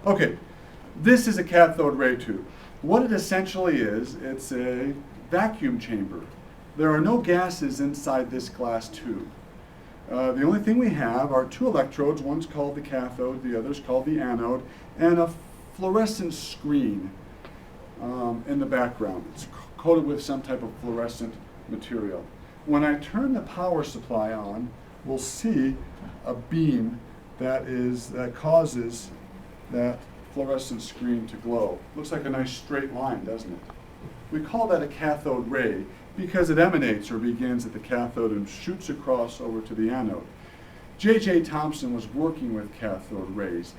Okay, this is a cathode ray tube. What it essentially is, it's a vacuum chamber. There are no gases inside this glass tube. The only thing we have are two electrodes, one's called the cathode, the other's called the anode, and a fluorescent screen in the background. It's coated with some type of fluorescent material. When I turn the power supply on, we'll see a beam that causes that fluorescent screen to glow. Looks like a nice straight line, doesn't it? We call that a cathode ray because it emanates or begins at the cathode and shoots across over to the anode. J.J. Thomson was working with cathode rays.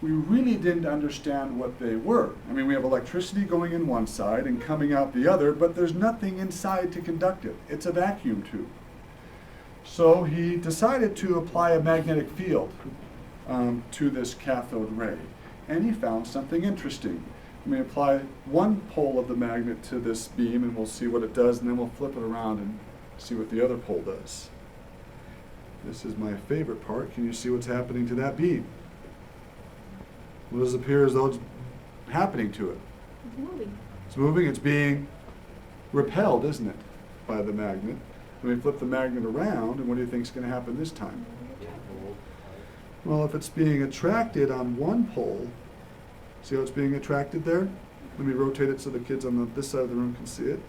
We really didn't understand what they were. I mean, we have electricity going in one side and coming out the other, but there's nothing inside to conduct it. It's a vacuum tube. So he decided to apply a magnetic field to this cathode ray, and he found something interesting. Let me apply one pole of the magnet to this beam and we'll see what it does, and then we'll flip it around and see what the other pole does. This is my favorite part. Can you see what's happening to that beam? What does it appear as though it's happening to it? It's moving. It's moving, it's being repelled, isn't it, by the magnet. When we flip the magnet around, and what do you think is going to happen this time? Well, if it's being attracted on one pole, see how it's being attracted there? Let me rotate it so the kids on this side of the room can see it.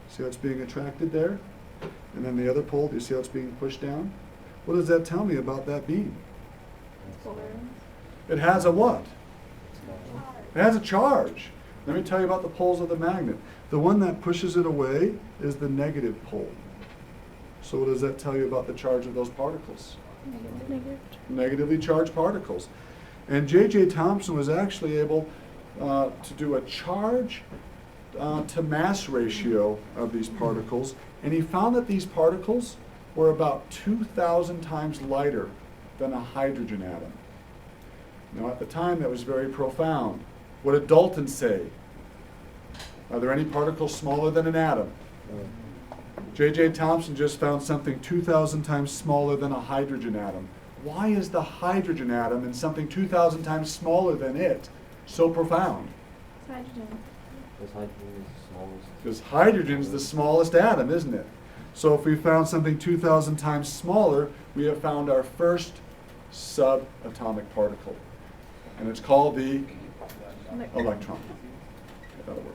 See how it's being attracted there? And then the other pole, do you see how it's being pushed down? What does that tell me about that beam? It has a what? It has a charge. Let me tell you about the poles of the magnet. The one that pushes it away is the negative pole. So what does that tell you about the charge of those particles? Negative. Negatively charged particles. And J.J. Thomson was actually able to do a charge to mass ratio of these particles, and he found that these particles were about 2,000 times lighter than a hydrogen atom. Now at the time that was very profound. What did Dalton say? Are there any particles smaller than an atom? J.J. Thomson just found something 2,000 times smaller than a hydrogen atom. Why is the hydrogen atom and something 2,000 times smaller than it so profound? It's hydrogen. Because hydrogen is the smallest. Because hydrogen's the smallest atom, isn't it? So if we found something 2,000 times smaller, we have found our first subatomic particle. And it's called the electron. Okay, that'll work.